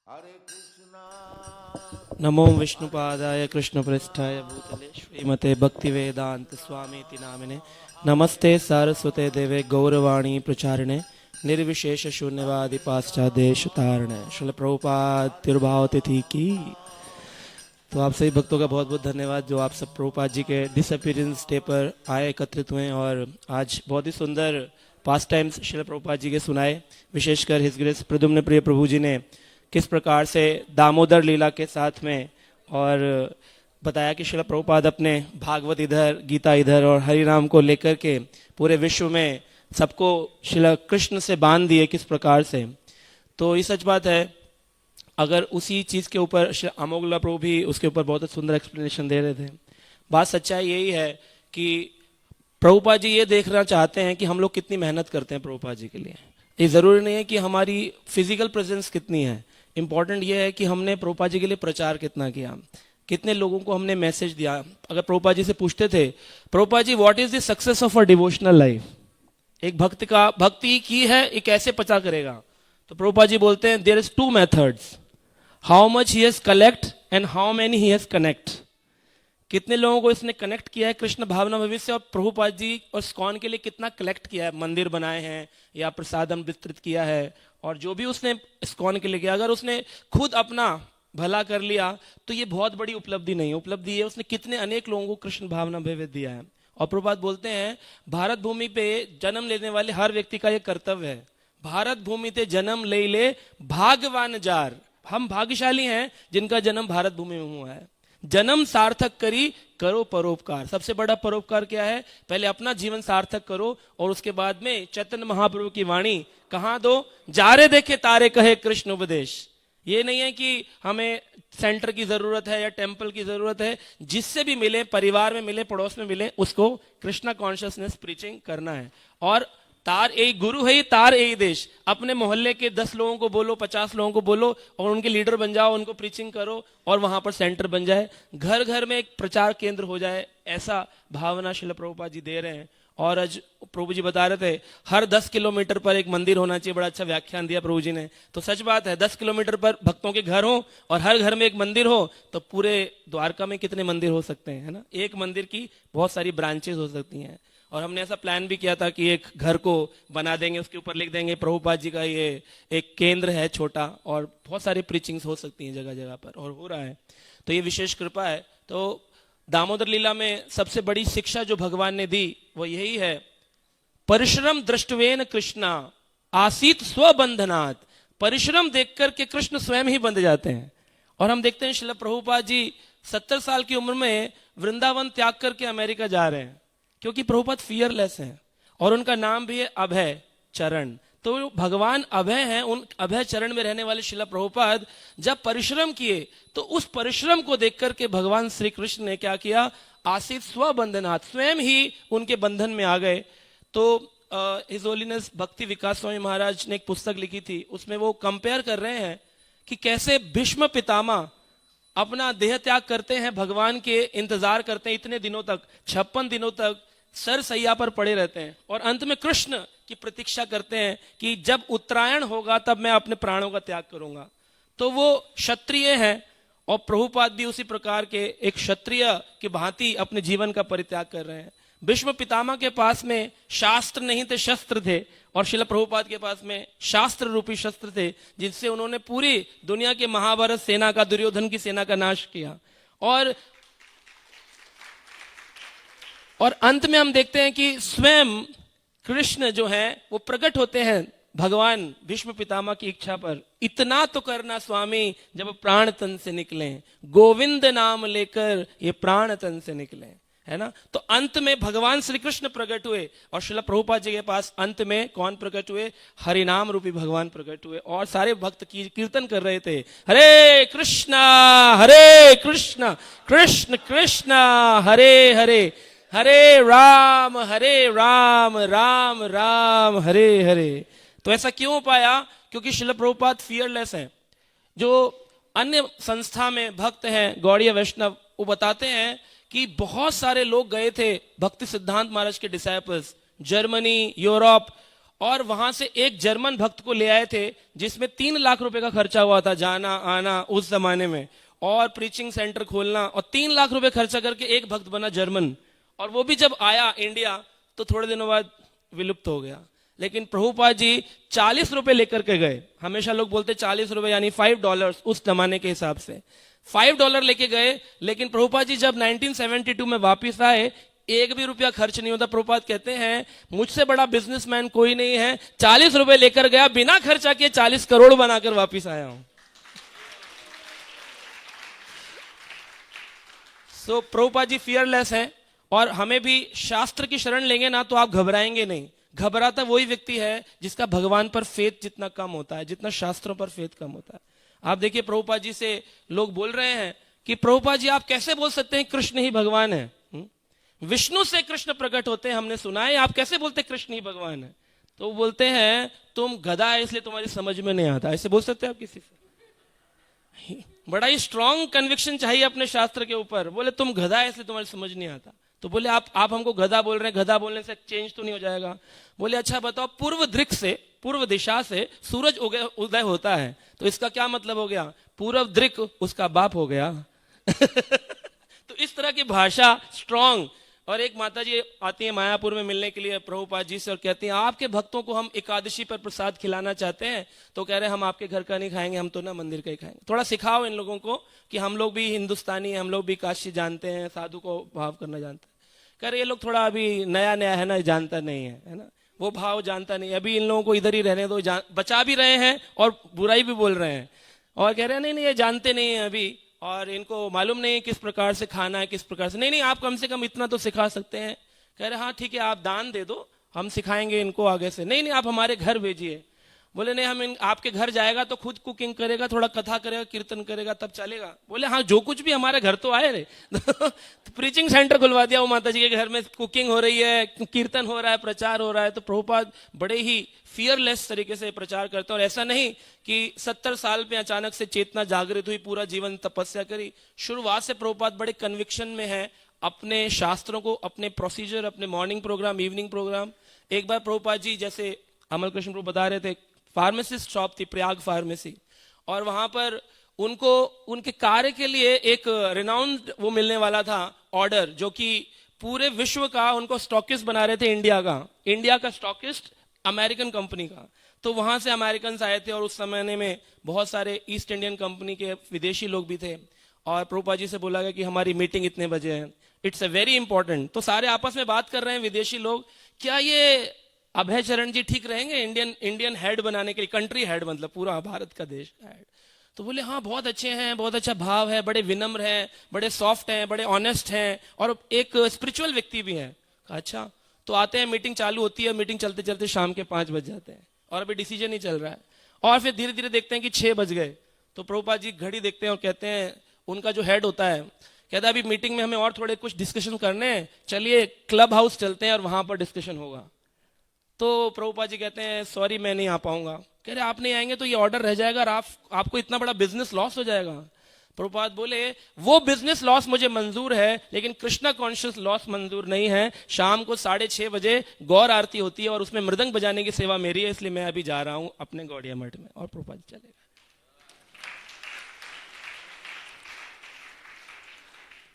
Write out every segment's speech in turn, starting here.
हरे कृष्णा नमो विष्णुपादाय कृष्णपृष्ठाय भूतले श्रीमते भक्तिवेदांत स्वामीति नामिने नमस्ते सारस्वते देवे गौरवाणी प्रचारिणे निर्विशेष शून्यवादी पाश्चादेश तारणे श्रील प्रभुपाद तिरुभाव तिथि की। तो आप सभी भक्तों का बहुत बहुत धन्यवाद जो आप सब प्रभुपाद जी के डिसअपीयरेंस डे पर आए, एकत्रित हुए और आज बहुत ही सुंदर पास टाइम्स श्रील प्रभुपाद जी के सुनाए। विशेषकर हिज ग्रेस प्रद्युम्न प्रिय प्रभु जी ने किस प्रकार से दामोदर लीला के साथ में और बताया कि श्रील प्रभुपाद अपने भागवत इधर, गीता इधर और हरि नाम को लेकर के पूरे विश्व में सबको श्रील कृष्ण से बांध दिए किस प्रकार से। तो ये सच बात है। अगर उसी चीज़ के ऊपर अमोघला प्रभु भी उसके ऊपर बहुत सुंदर एक्सप्लेनेशन दे रहे थे। बात सच्चाई यही है कि प्रभुपाद जी ये देखना चाहते हैं कि हम लोग कितनी मेहनत करते हैं प्रभुपाद जी के लिए। ये ज़रूरी नहीं है कि हमारी फिजिकल प्रेजेंस कितनी है, इंपॉर्टेंट ये है कि हमने प्रभुपाद जी के लिए प्रचार कितना किया, कितने लोगों को हमने मैसेज दिया। अगर प्रभुपाद जी से पूछते थे, Prabhupada ji what is the success of a devotional life, एक भक्त का भक्ति की है ये कैसे पता करेगा, तो प्रभुपाद जी बोलते हैं there is two methods, how much he has collect and how many he has connect. कितने लोगों को इसने कनेक्ट किया है कृष्ण भावना भविष्य, और प्रभुपाद जी और स्कॉन के लिए कितना कलेक्ट किया है, मंदिर बनाए हैं या प्रसादम वितरित किया है, और जो भी उसने स्कॉन के लिए किया, अगर उसने खुद अपना भला कर लिया तो ये बहुत बड़ी उपलब्धि नहीं है। उपलब्धि है उसने कितने अनेक लोगों को कृष्ण भावना भविष्य दिया है। और प्रभुपाद बोलते हैं भारत भूमि पे जन्म लेने वाले हर व्यक्ति का यह कर्तव्य है, भारत भूमि पे जन्म ले भाग्यवान जार, हम भाग्यशाली हैं जिनका जन्म भारत भूमि में हुआ है। जन्म सार्थक करी करो परोपकार, सबसे बड़ा परोपकार क्या है, पहले अपना जीवन सार्थक करो और उसके बाद में चैतन्य महाप्रभु की वाणी कहाँ दो, जारे देखे तारे कहे कृष्ण उपदेश। ये नहीं है कि हमें सेंटर की जरूरत है या टेम्पल की जरूरत है, जिससे भी मिले, परिवार में मिले, पड़ोस में मिले, उसको कृष्णा कॉन्शियसनेस प्रीचिंग करना है। और तार ए गुरु है, तार ए देश, अपने मोहल्ले के 10 लोगों को बोलो, 50 लोगों को बोलो और उनके लीडर बन जाओ, उनको प्रीचिंग करो और वहां पर सेंटर बन जाए, घर घर में एक प्रचार केंद्र हो जाए, ऐसा भावना श्रील प्रभुपाद जी दे रहे हैं। और आज प्रभु जी बता रहे थे हर 10 किलोमीटर पर एक मंदिर होना चाहिए, बड़ा अच्छा व्याख्यान दिया प्रभु जी ने। तो सच बात है, 10 किलोमीटर पर भक्तों के घर हो और हर घर में एक मंदिर हो तो पूरे द्वारका में कितने मंदिर हो सकते हैं, है ना। एक मंदिर की बहुत सारी ब्रांचेस हो सकती हैं। और हमने ऐसा प्लान भी किया था कि एक घर को बना देंगे, उसके ऊपर लिख देंगे प्रभुपाद जी का ये एक केंद्र है छोटा, और बहुत सारी प्रीचिंग्स हो सकती हैं जगह जगह पर, और हो रहा है। तो ये विशेष कृपा है। तो दामोदर लीला में सबसे बड़ी शिक्षा जो भगवान ने दी वो यही है, परिश्रम दृष्टवेन कृष्णा आसीत स्वबंधनात्, परिश्रम देख करके कृष्ण स्वयं ही बंध जाते हैं। और हम देखते हैं श्रील प्रभुपाद जी 70 साल की उम्र में वृंदावन त्याग करके अमेरिका जा रहे हैं, क्योंकि प्रभुपाद फियरलेस हैं और उनका नाम भी है अभय चरण। तो भगवान अभय हैं, उन अभय चरण में रहने वाले श्रील प्रभुपाद जब परिश्रम किए तो उस परिश्रम को देख करके भगवान श्री कृष्ण ने क्या किया, आसित स्वबंधनाथ, स्वयं ही उनके बंधन में आ गए। तो हिज होलीनेस भक्ति विकास स्वामी महाराज ने एक पुस्तक लिखी थी, उसमें वो कंपेयर कर रहे हैं कि कैसे भीष्म पितामह अपना देह त्याग करते हैं, भगवान के इंतजार करते हैं इतने दिनों तक, 56 दिनों तक सर सैया पर पड़े रहते हैं, और अंत में कृष्ण की प्रतीक्षा करते हैं कि जब उत्तरायण होगा तब मैं अपने प्राणों का त्याग करूंगा। तो वो क्षत्रिय हैं और प्रभुपाद भी उसी प्रकार के एक क्षत्रिय की भांति अपने जीवन का परित्याग कर रहे हैं। भीष्म पितामह के पास में शास्त्र नहीं थे, शस्त्र थे, और श्रील प्रभुपाद के पास में शास्त्र रूपी शस्त्र थे, जिससे उन्होंने पूरी दुनिया के महाभारत सेना का, दुर्योधन की सेना का नाश किया। और अंत में हम देखते हैं कि स्वयं कृष्ण जो है वो प्रकट होते हैं भगवान भीष्म पितामह की इच्छा पर, इतना तो करना स्वामी जब प्राण तन से निकले, गोविंद नाम लेकर ये प्राण तन से निकले, है ना। तो अंत में भगवान श्री कृष्ण प्रकट हुए और श्रील प्रभुपाद जी के पास अंत में कौन प्रकट हुए, हरिनाम रूपी भगवान प्रकट हुए। और सारे भक्त कीर्तन कर रहे थे, हरे कृष्ण कृष्ण कृष्ण हरे हरे, हरे राम राम राम हरे हरे। तो ऐसा क्यों पाया, क्योंकि श्रील प्रभुपाद फियरलेस हैं। जो अन्य संस्था में भक्त हैं गौड़ीय वैष्णव, वो बताते हैं कि बहुत सारे लोग गए थे भक्ति सिद्धांत महाराज के डिसाइपल्स, जर्मनी, यूरोप, और वहां से एक जर्मन भक्त को ले आए थे जिसमें 3 लाख रुपए का खर्चा हुआ था, जाना आना उस जमाने में, और प्रीचिंग सेंटर खोलना, और 3 लाख रुपए खर्चा करके एक भक्त बना जर्मन। और वो भी जब आया इंडिया तो थोड़े दिनों बाद विलुप्त हो गया। लेकिन प्रभुपाद जी 40 रुपए लेकर के गए। हमेशा लोग बोलते 40 रुपए यानी $5 उस जमाने के हिसाब से, $5 लेके गए। लेकिन प्रभुपाद जी जब 1972 में वापिस आए, एक भी रुपया खर्च नहीं होता। प्रभुपाद कहते हैं मुझसे बड़ा बिजनेसमैन कोई नहीं है, 40 रुपए लेकर गया, बिना खर्चा किए 40 करोड़ बनाकर वापिस आया हूं। सो प्रभुपाद जी फियरलेस है। और हमें भी शास्त्र की शरण लेंगे ना तो आप घबराएंगे नहीं। घबराता वही व्यक्ति है जिसका भगवान पर फेथ जितना कम होता है, जितना शास्त्रों पर फेथ कम होता है। आप देखिए प्रभुपाद जी से लोग बोल रहे हैं कि प्रभुपाद जी आप कैसे बोल सकते हैं कृष्ण ही भगवान है? विष्णु से कृष्ण प्रकट होते हैं, हमने सुना है, आप कैसे बोलते कृष्ण ही भगवान है? तो बोलते हैं तुम गधा है इसलिए तुम्हारी समझ में नहीं आता। ऐसे बोल सकते हैं आप किसी से? बड़ा ही स्ट्रांग कन्विक्शन चाहिए अपने शास्त्र के ऊपर। बोले तुम गधा है इसलिए तुम्हारी समझ नहीं आता। तो बोले आप हमको गधा बोल रहे हैं, गधा बोलने से चेंज तो नहीं हो जाएगा? बोले अच्छा बताओ, पूर्व दिक से, पूर्व दिशा से सूरज उदय होता है, तो इसका क्या मतलब हो गया? पूर्व दिक उसका बाप हो गया। तो इस तरह की भाषा स्ट्रांग। और एक माता जी आती है मायापुर में मिलने के लिए प्रभुपाद जी से और कहती हैं आपके भक्तों को हम एकादशी पर प्रसाद खिलाना चाहते हैं। तो कह रहे हैं हम आपके घर का नहीं खाएंगे, हम तो ना मंदिर का ही खाएंगे। थोड़ा सिखाओ इन लोगों को कि हम लोग भी हिंदुस्तानी हैं, हम लोग भी काशी जानते हैं, साधु को भाव करना जानते हैं। कह रहे ये लोग थोड़ा अभी नया नया है ना, जानता नहीं है ना, वो भाव जानता नहीं। अभी इन लोगों को इधर ही रहने दो, बचा भी रहे हैं और बुराई भी बोल रहे हैं। और कह रहे हैं नहीं ये जानते नहीं है अभी, और इनको मालूम नहीं किस प्रकार से खाना है, किस प्रकार से। नहीं आप कम से कम इतना तो सिखा सकते हैं। कह रहे हाँ ठीक है, आप दान दे दो, हम सिखाएंगे इनको आगे से। नहीं आप हमारे घर भेजिए। बोले नहीं हम आपके घर जाएगा तो खुद कुकिंग करेगा, थोड़ा कथा करेगा, कीर्तन करेगा, तब चलेगा। बोले हाँ जो कुछ भी हमारे घर तो आए रे। तो प्रीचिंग सेंटर खुलवा दिया वो माता जी के घर में, कुकिंग हो रही है, कीर्तन हो रहा है, प्रचार हो रहा है। तो प्रभुपाद बड़े ही फियरलेस तरीके से प्रचार करते हैं। और ऐसा नहीं कि 70 साल पे अचानक से चेतना जागृत हुई, पूरा जीवन तपस्या करी। शुरुआत से प्रभुपाद बड़े कन्विक्शन में है अपने शास्त्रों को, अपने प्रोसीजर, अपने मॉर्निंग प्रोग्राम, इवनिंग प्रोग्राम। एक बार प्रभुपाद जी जैसे अमल कृष्ण प्रभु बता रहे थे, फार्मेसिस्ट शॉप थी प्रयाग फार्मेसी, और वहां पर उनको उनके कार्य के लिए एक रिनाउंड वो मिलने वाला था ऑर्डर, जो कि पूरे विश्व का उनको स्टॉकिस्ट बना रहे थे, इंडिया का स्टॉकिस्ट अमेरिकन कंपनी का। तो वहां से अमेरिकन आए थे और उस समय में बहुत सारे ईस्ट इंडियन कंपनी के विदेशी लोग भी थे। और प्रभुपाद जी से बोला गया कि हमारी मीटिंग इतने बजे है, इट्स अ वेरी इंपॉर्टेंट। तो सारे आपस में बात कर रहे हैं विदेशी लोग, क्या ये अभय चरण जी ठीक रहेंगे इंडियन हेड बनाने के लिए, कंट्री हेड मतलब पूरा भारत का देश का हेड? तो बोले हाँ बहुत अच्छे हैं, बहुत अच्छा भाव है, बड़े विनम्र हैं, बड़े सॉफ्ट हैं, बड़े ऑनेस्ट हैं, और एक स्पिरिचुअल व्यक्ति भी हैं। अच्छा तो आते हैं, मीटिंग चालू होती है, मीटिंग चलते चलते शाम के 5 बज जाते हैं और अभी डिसीजन ही चल रहा है। और फिर धीरे धीरे देखते हैं कि 6 बज गए। तो प्रभुपाद जी घड़ी देखते हैं और कहते हैं, उनका जो हेड होता है कहता है अभी मीटिंग में हमें और थोड़े कुछ डिस्कशन करने हैं, चलिए क्लब हाउस चलते हैं और वहां पर डिस्कशन होगा। तो प्रभुपाद जी कहते हैं सॉरी मैं नहीं आ पाऊंगा। कह रहे आप नहीं आएंगे तो ये ऑर्डर रह जाएगा और आपको इतना बड़ा बिजनेस लॉस हो जाएगा। प्रभुपाद बोले वो बिजनेस लॉस मुझे मंजूर है, लेकिन कृष्णा कॉन्शियस लॉस मंजूर नहीं है। शाम को 6:30 बजे गौर आरती होती है और उसमें मृदंग बजाने की सेवा मेरी है, इसलिए मैं अभी जा रहा हूं अपने गौड़िया मठ में। और प्रभुपाद जी चले गए।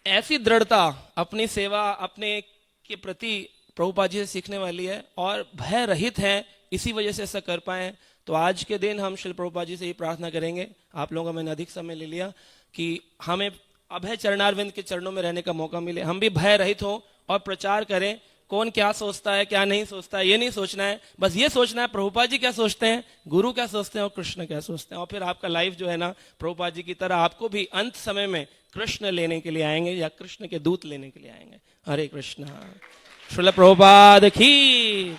ऐसी दृढ़ता अपनी सेवा अपने के प्रति प्रभुपाद जी से सीखने वाली है और भय रहित है, इसी वजह से ऐसा कर पाए। तो आज के दिन हम श्री प्रभुपाद जी से ही प्रार्थना करेंगे, आप लोगों का मैंने अधिक समय ले लिया, कि हमें अभय चरणारविंद के चरणों में रहने का मौका मिले, हम भी भय रहित हो और प्रचार करें। कौन क्या सोचता है क्या नहीं सोचता है ये नहीं सोचना है, बस ये सोचना है प्रभुपाद जी क्या सोचते हैं, गुरु क्या सोचते हैं और कृष्ण क्या सोचते हैं। और फिर आपका लाइफ जो है ना प्रभुपाद जी की तरह आपको भी अंत समय में कृष्ण लेने के लिए आएंगे या कृष्ण के दूत लेने के लिए आएंगे। हरे कृष्ण। श्रील प्रभुपाद की